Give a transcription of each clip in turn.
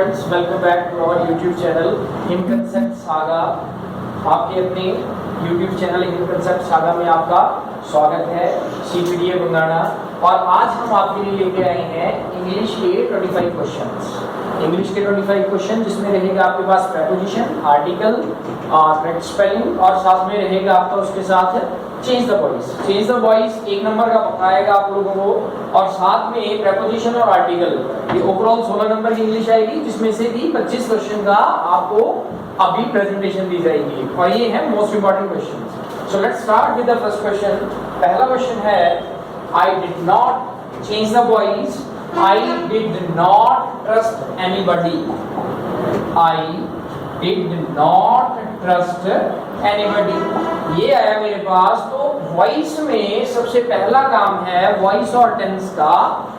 Friends, welcome back to our YouTube channel in concept saga. आपके अपने YouTube channel in concept saga में आपका स्वागत है। CPDA बंगाना। और आज हम आपके लिए लेके आए हैं इंग्लिश के 25 क्वेश्चंस। इंग्लिश के 25 क्वेश्चन जिसमें रहेगा आपके पास प्रेपोजिशन, आर्टिकल, करेक्ट स्पेलिंग और साथ में रहेगा आपका उसके साथ change the voice. Change the voice एक नंबर का पकाएगा आप लोगों को, और साथ में प्रेपोजिशन और आर्टिकल, ये ओवरऑल 16 नंबर की इंग्लिश आएगी, जिसमें से भी 25 क्वेश्चन का आपको अभी प्रेजेंटेशन दी जाएगी और ये है most important question. So let's start with the first question. पहला क्वेश्चन है, I did not change the voice, I did not trust anybody. I did not trust anybody, ये आया मेरे पास। तो वॉइस में सबसे पहला काम है वॉइस और टेंस का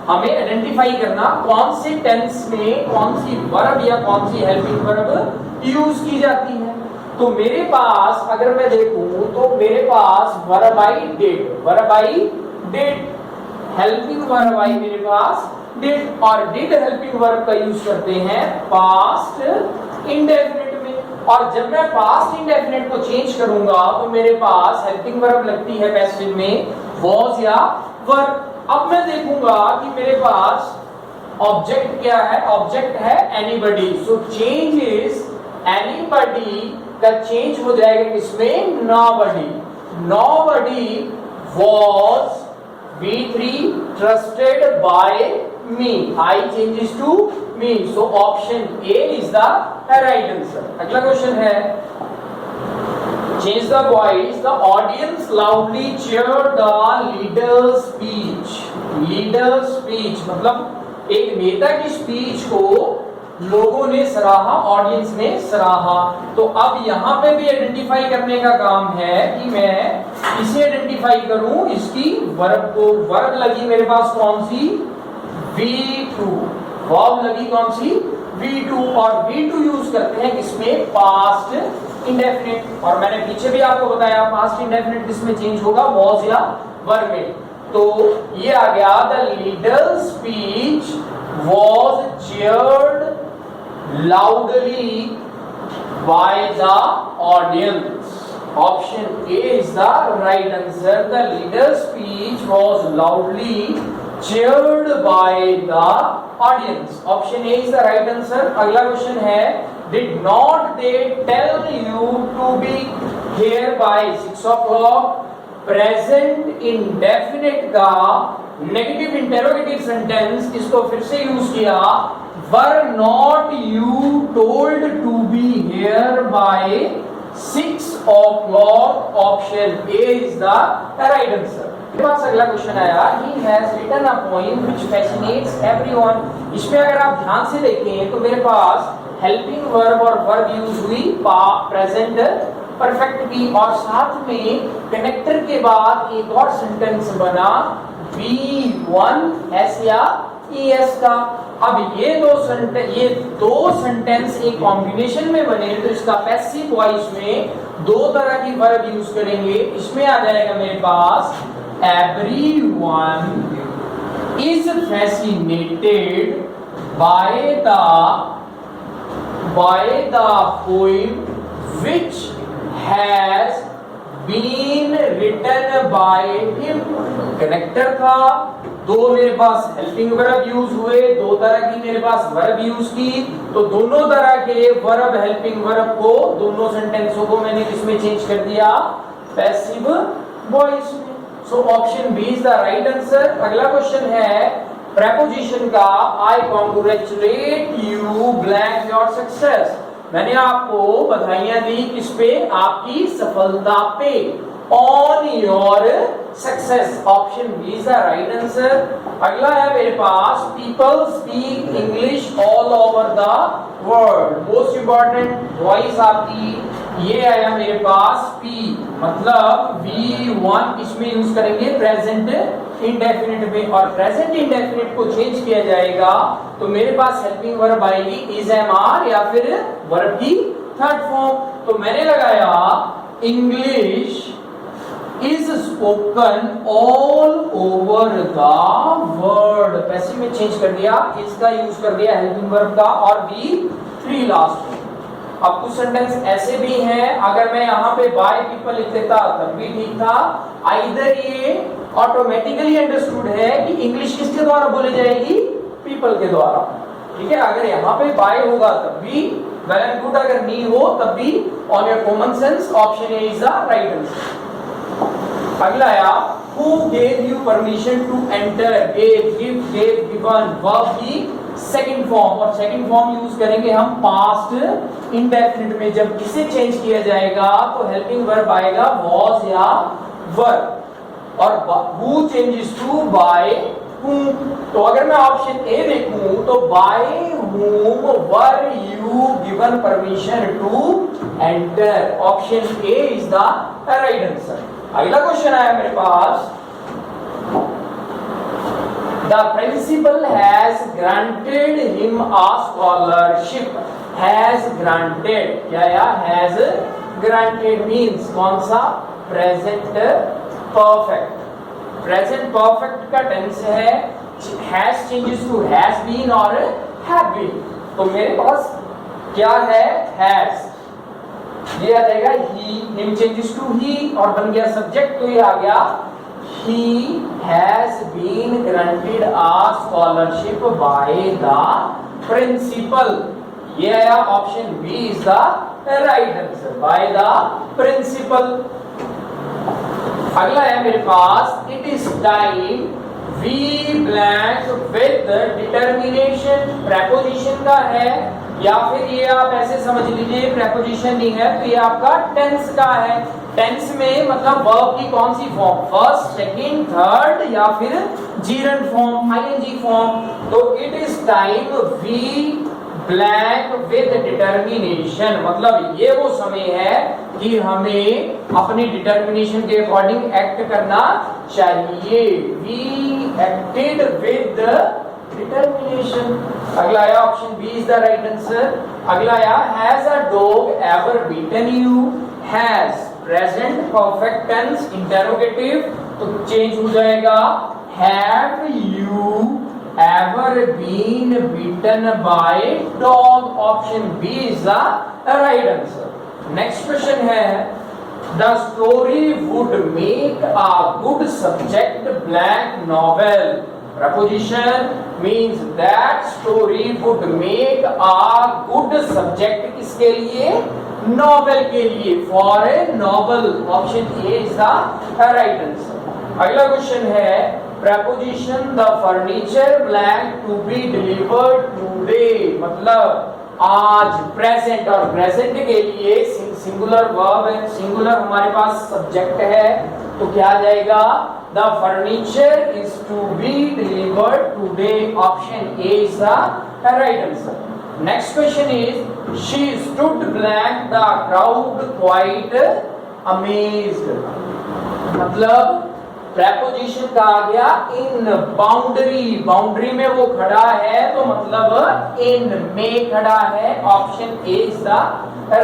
हमें आइडेंटिफाई करना, कौन से टेंस में कौन सी वर्ब या कौन सी हेल्पिंग वर्ब यूज की जाती है। तो मेरे पास अगर मैं देखूं तो मेरे पास वर्ब आई डिड, हेल्पिंग वर्ब आई मेरे पास डिड, और डिड हेल्पिंग वर्ब का यूज करते हैं पास्ट इंडेफिनिट में। और जब मैं पास्ट इंडेफिनिट को चेंज करूंगा तो मेरे पास हेल्पिंग वर्ब लगती है पैसिव में वॉज या वर। अब मैं देखूंगा कि मेरे पास ऑब्जेक्ट क्या है, ऑब्जेक्ट है anybody. So change is anybody का चेंज हो जाएगा किसमें, nobody. Nobody was V3 trusted by me, I changes to me, so option A is the right answer। अगला क्वेश्चन है, change the voice, the audience loudly cheered the leader's speech। leader's speech मतलब एक नेता की speech को लोगों ने सराहा, ऑडियंस ने सराहा। तो अब यहाँ पे भी आइडेंटिफाई करने का काम है कि मैं इसे आइडेंटिफाई करूं, इसकी वर्ब को। वर्ब लगी मेरे पास कौन सी, V2। वर्ब लगी कौन सी, V2, और V2 यूज करते हैं किसमें, पास्ट इंडेफिनिट। और मैंने पीछे भी आपको बताया पास्ट इंडेफिनिट किसमें चेंज होगा, वॉज या वर में। तो ये आ गया, the leader speech was cheered loudly by the audience। Option A is the right answer। The leader's speech was loudly cheered by the audience। Option A is the right answer। अगला question है, did not they tell you to be here by 6 o'clock। Present indefinite का negative interrogative sentence, इसको फिर से use किया, were not you told to be here by 6 o'clock। Option A is the right answer। मेरे पास अगला question आया, he has written a poem which fascinates everyone। इसमें अगर आप ध्यान से देखें तो मेरे पास हेल्पिंग वर्ब और वर्ब यूज हुई प्रेजेंट परफेक्ट की, और साथ में कनेक्टर के बाद एक और सेंटेंस बना V1 S या ES का। अब ये दो सेंटेंस एक कॉम्बिनेशन में बने तो इसका पैसिव वॉइस में दो तरह की वर्ब यूज करेंगे। इसमें आ जाएगा मेरे पास everyone is fascinated by the poem which has been written by him। Connector था, दो मेरे पास हेल्पिंग वर्ब यूज हुए, दो तरह की मेरे पास वर्ब यूज की, तो दोनों तरह के वर्ब हेल्पिंग वर्ब को, दोनों सेंटेंसों को मैंने किसमें चेंज कर दिया, पैसिव वॉइस में। So option B is the right answer. अगला क्वेश्चन है प्रेपोजिशन का, I congratulate you blank your success. मैंने आपको बधाइयां दी किस पे, आपकी सफलता पे, on your success. Option B is the right answer. अगला है मेरे पास, people speak English all over the world. Most important voice आपकी ये आया मेरे पास P, मतलब V1 इसमें यूज करेंगे प्रेजेंट इंडेफिनिट में, और प्रेजेंट इंडेफिनिट को चेंज किया जाएगा तो मेरे पास हेल्पिंग वर्ब आएगी इज एम आर या फिर वर्ब की थर्ड फॉर्म। तो मैंने लगाया English is spoken all over the world. Passive में चेंज कर दिया, इसका यूज कर दिया हेल्पिंग वर्ब का और बी 3 लास्ट में। अब कुछ सेंटेंस ऐसे भी हैं, अगर मैं यहाँ पे बाय पीपल लिख देता तब भी ठीक था। आइदर ये ऑटोमेटिकली अंडरस्टूड है कि इंग्लिश किसके द्वारा बोली जाएगी, पीपल के द्वारा, ठीक है। अगर यहाँ पे बाय होगा तब भी वेल एंड गुड, अगर नी हो तब भी on your common sense option A is the right answer. अगला आया who gave you permission to enter, gave, give, gave, given, verb की सेकंड फॉर्म, और सेकंड फॉर्म यूज करेंगे हम पास्ट इंडेफिनिट में। जब इसे चेंज किया जाएगा तो हेल्पिंग वर्ब आएगा was या were, और who changes to by whom। तो अगर मैं ऑप्शन ए देखूं तो by whom were you given permission to enter, option A is the right answer. अगला क्वेश्चन आया मेरे पास, the principal has granted him a scholarship, has granted, क्या या has granted means कौन सा, present perfect, present perfect का tense है, has changes to has been और have been। तो मेरे पास क्या है, has, ये आ जाएगा he, him changes to he और बन गया सब्जेक्ट, तो ये आ गया he has been granted a scholarship by the principal। ये आया option B is the right answer, by the principal। अगला है मेरे पास, it is time we blank with determination, preposition का है, या फिर ये आप ऐसे समझ लीजिए प्रेपोजिशन नहीं है तो ये आपका टेंस का है। टेंस में मतलब वर्ब की कौन सी फॉर्म, फर्स्ट, सेकंड, थर्ड या फिर जीरंड फॉर्म, आईएनजी फॉर्म। तो it is time we blank with determination, मतलब ये वो समय है कि हमें अपनी डिटर्मिनेशन के अकॉर्डिंग एक्ट करना चाहिए। We acted with determination. अगला आया option B is the right answer. अगला आया has a dog ever beaten you, has present perfect tense interrogative, तो चेंज हो जाएगा have you ever been beaten by dog, option B is the right answer. Next question है, the story would make a good subject blank novel. Preposition means that story would make a good subject किसके लिए, novel के लिए, for a novel, option A is the right answer। अगला question है, preposition the furniture blank to be delivered today, मतलब आज, present, और present के लिए सिंगुलर वर्ब है, सिंगुलर हमारे पास सब्जेक्ट है, तो क्या आ जाएगा, the furniture is to be delivered today, option A is the right answer। Next question is, she stood blank the crowd quite amazed, मतलब preposition का आ गया in boundary, बाउंड्री में वो खड़ा है तो मतलब in में खड़ा है, option A is the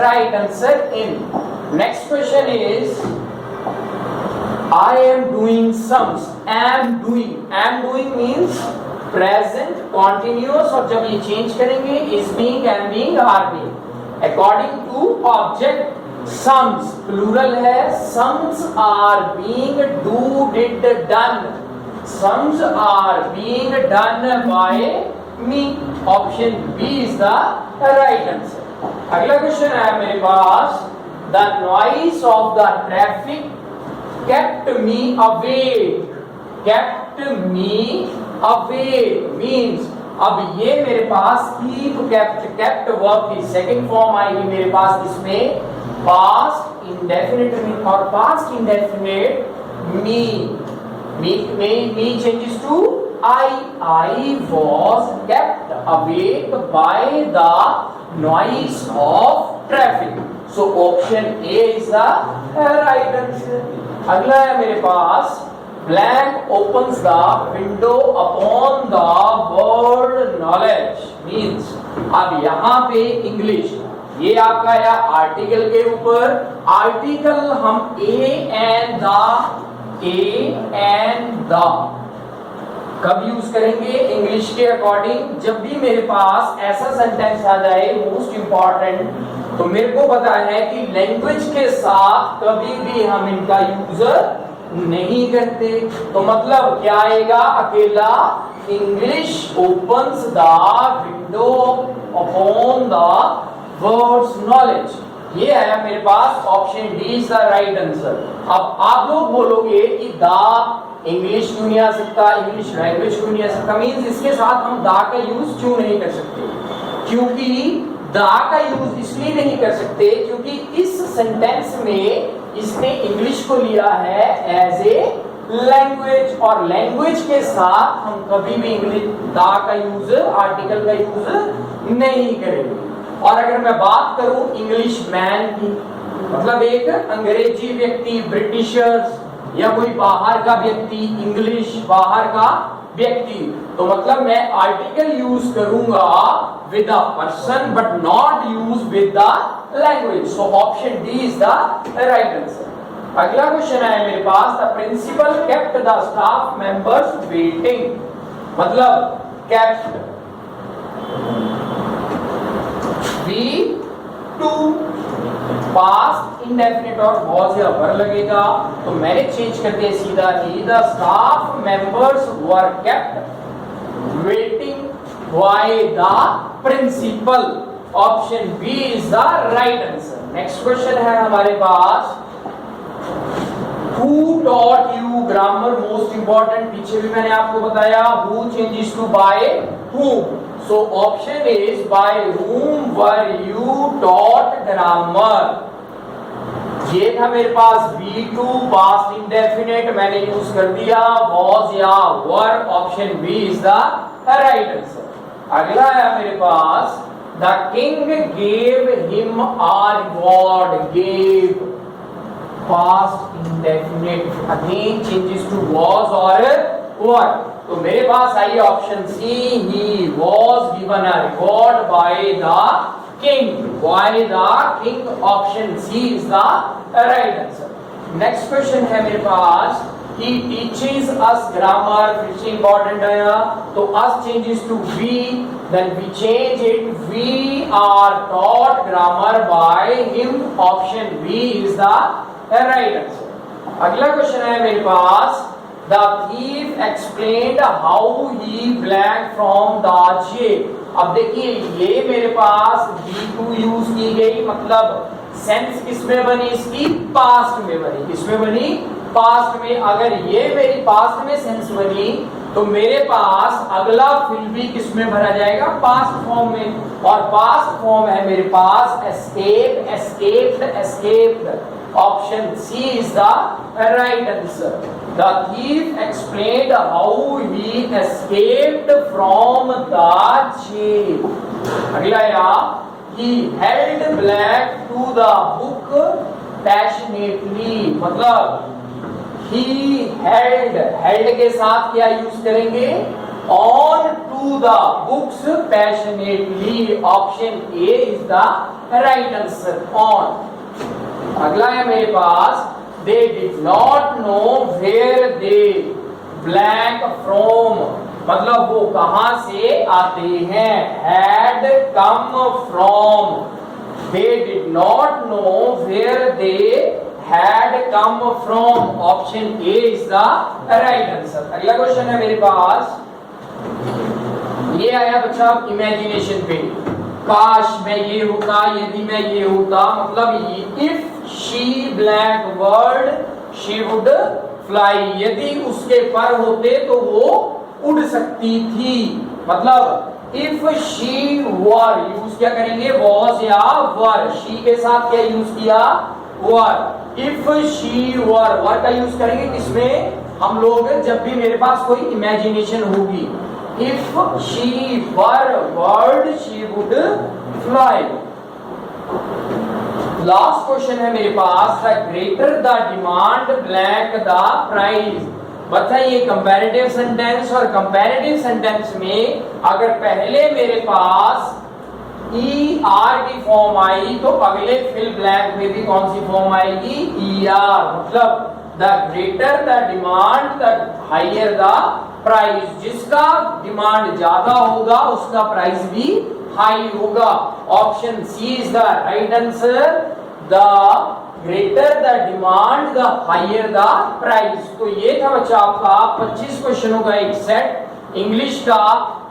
right answer, in। Next question is, I am doing sums, am doing means present continuous, और जब ये चेंज करेंगे is being, am being, are being, according to object। sums plural है, sums are being, do, did, done, sums are being done by me, option B is the right answer। अगला question है मेरे पास, the noise of the traffic kept me awake, kept me awake means, अब ये मेरे पास keep, kept verb की second form आएगी मेरे पास इसमें पास्ट इंडेफिनिट में, और past indefinite me changes to I was kept awake by the noise of traffic, so option A is the right answer। अगला है मेरे पास, blank opens the window upon the world knowledge means, अब यहाँ पे English ये आपका आया article के ऊपर। आर्टिकल हम एंड द कब यूज करेंगे इंग्लिश के अकॉर्डिंग, जब भी मेरे पास ऐसा सेंटेंस आ जाए मोस्ट इंपॉर्टेंट, तो मेरे को पता है कि लैंग्वेज के साथ कभी भी हम इनका यूज नहीं करते। तो मतलब क्या आएगा, अकेला English opens the window upon the words knowledge. ये आया मेरे पास, option D is the right answer. अब आप लोग बोलोगे कि द इंग्लिश क्यों नहीं आ सकता, इंग्लिश लैंग्वेज क्यों नहीं आ सकता, मींस इसके साथ हम द का यूज क्यों नहीं कर सकते? क्योंकि द का यूज इसलिए नहीं कर सकते क्योंकि इस सेंटेंस में इसने इंग्लिश को लिया है एज ए लैंग्वेज, और लैंग्वेज के साथ हम कभी भी इंग्लिश द का यूज, आर्टिकल का यूज नहीं करेंगे। और अगर मैं बात करूं इंग्लिश मैन की, मतलब एक अंग्रेजी व्यक्ति, ब्रिटिशर्स या कोई बाहर का व्यक्ति, इंग्लिश बाहर का व्यक्ति, तो मतलब मैं आर्टिकल यूज करूंगा with a person but not use with the language. So option D is the right answer. अगला क्वेश्चन है मेरे पास, the principal kept the staff members waiting, मतलब केप्ट V2 पास्ट इंडेफिनिट और वॉज या were लगेगा, तो मैंने चेंज कर दिया सीधा ही, the staff members were kept waiting by the principal. Option B is the right answer. Next question है हमारे पास, Who taught you grammar most important, पीछे भी मैंने आपको बताया who changes to by whom, so option is by whom were you taught grammar। ये था मेरे पास V2 past indefinite, मैंने यूज कर दिया was या were, option B is the right answer. अगला है मेरे पास, the king gave him a reward, gave past indefinite, again changes to was or were, तो मेरे पास आई option C, he was given a reward by the king, by the king, option C is the right answer। Next question है मेरे पास, he teaches us grammar, फिर से important आया, तो us changes to we, then we change it, we are taught grammar by him, option B is the right answer। अगला question है मेरे पास, the thief explained how he blanked from the jail। अब देखिए ये मेरे पास V2 यूज की गई, मतलब सेंस किसमें बनी इसकी, पास्ट में बनी, किसमें बनी, पास्ट में। अगर ये मेरी पास्ट में सेंस बनी तो मेरे पास अगला फिल भी किसमें भरा जाएगा, पास्ट फॉर्म में, और पास्ट फॉर्म है मेरे पास escape, escaped, escaped, option C is the right answer. The thief explained how he escaped from the jail. अगला या, he held back to the book passionately, मतलब he held के साथ क्या यूज करेंगे, on to the books passionately, option A is the right answer, on। अगला है मेरे पास, they did not know where they blank from, मतलब वो कहां से आते हैं, had come from, they did not know where they had come from, option A is the right answer. अगला क्वेश्चन है मेरे पास, ये आया बच्चा इमेजिनेशन पे, काश मैं ये होता, यदि मैं ये होता, मतलब if she black word she would fly, यदि उसके पर होते तो वो उड़ सकती थी, मतलब इफ शी वर, यूज क्या करेंगे, वॉज या वर, शी के साथ क्या यूज किया, वर। इफ शी वर का यूज करेंगे किसमें, हम लोग जब भी मेरे पास कोई इमेजिनेशन होगी, if she were word she would fly. Last question है मेरे पास, the greater the demand black the price. बताइए कंपैरेटिव सेंटेंस, और कंपैरेटिव सेंटेंस में अगर पहले मेरे पास ई आर की फॉर्म आई तो अगले फिल ब्लैंक में भी कौन सी फॉर्म आएगी? E R. मतलब the greater the demand the higher the price, जिसका डिमांड ज्यादा होगा उसका प्राइस भी हाई होगा। Option C is the right answer, the greater the demand the higher the price. तो ये था बच्चा आपका 25 क्वेश्चनों का एक सेट इंग्लिश का।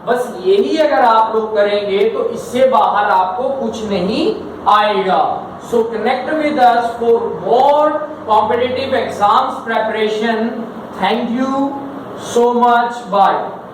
बस यही अगर आप लोग करेंगे तो इससे बाहर आपको कुछ नहीं आएगा। सो connect with us for more competitive exams preparation. Thank you so much. Bye.